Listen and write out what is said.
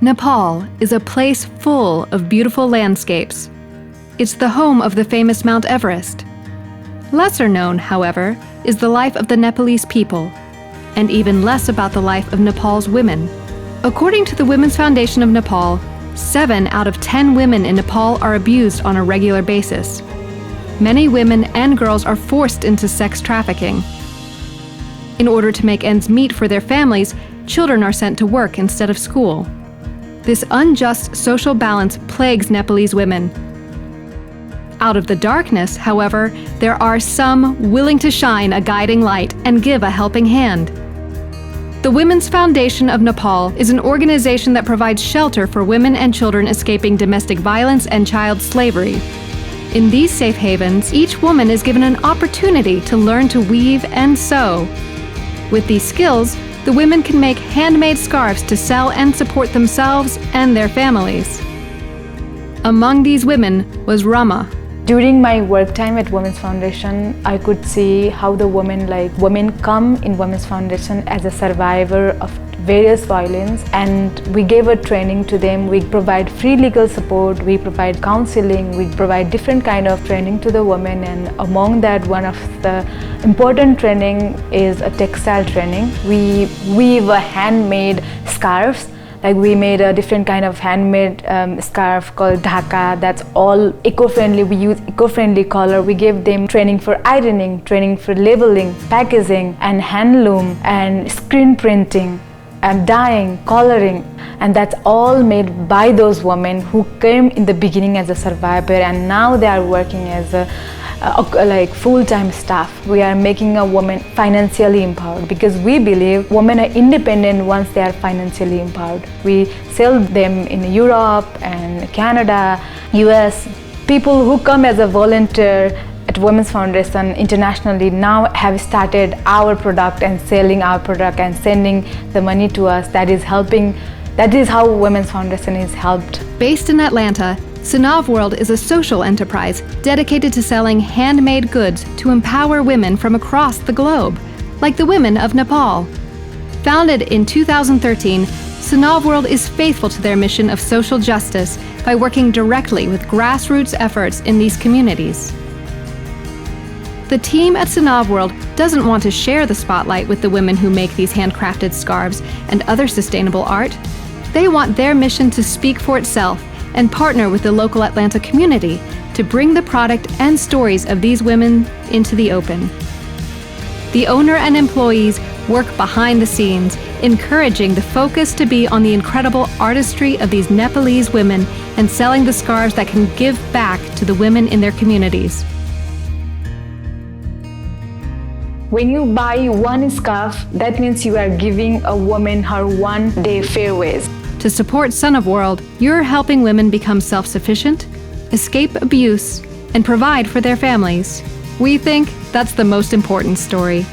Nepal is a place full of beautiful landscapes. It's the home of the famous Mount Everest. Lesser known, however, is the life of the Nepalese people, and even less about the life of Nepal's women. According to the Women's Foundation of Nepal, 7 out of 10 women in Nepal are abused on a regular basis. Many women and girls are forced into sex trafficking. In order to make ends meet for their families, children are sent to work instead of school. This unjust social balance plagues Nepalese women. Out of the darkness, however, there are some willing to shine a guiding light and give a helping hand. The Women's Foundation of Nepal is an organization that provides shelter for women and children escaping domestic violence and child slavery. In these safe havens, each woman is given an opportunity to learn to weave and sew. With these skills, the women can make handmade scarves to sell and support themselves and their families. Among these women was Rama. During my work time at Women's Foundation, I could see how the women come in Women's Foundation as a survivor of various violence, and we gave a training to them. We provide free legal support, we provide counseling, we provide different kind of training to the women, and among that, one of the important training is a textile training. We weave a handmade scarves. Like we made a different kind of handmade scarf called dhaka that's all eco-friendly. We use eco-friendly color. We gave them training for ironing, training for labeling, packaging, and handloom, and screen printing, and dyeing, coloring. And that's all made by those women who came in the beginning as a survivor, and now they are working as a full-time staff. We are making a woman financially empowered because we believe women are independent once they are financially empowered. We sell them in Europe and Canada, US. People who come as a volunteer at Women's Foundation internationally now have started our product and selling our product and sending the money to us. That is how Women's Foundation is helped. Based in Atlanta, Sunavworld is a social enterprise dedicated to selling handmade goods to empower women from across the globe, like the women of Nepal. Founded in 2013, Sunavworld is faithful to their mission of social justice by working directly with grassroots efforts in these communities. The team at Sunavworld doesn't want to share the spotlight with the women who make these handcrafted scarves and other sustainable art. They want their mission to speak for itself and partner with the local Atlanta community to bring the product and stories of these women into the open. The owner and employees work behind the scenes, encouraging the focus to be on the incredible artistry of these Nepalese women and selling the scarves that can give back to the women in their communities. When you buy one scarf, that means you are giving a woman her one-day fairways. To support Sunavworld, you're helping women become self-sufficient, escape abuse, and provide for their families. We think that's the most important story.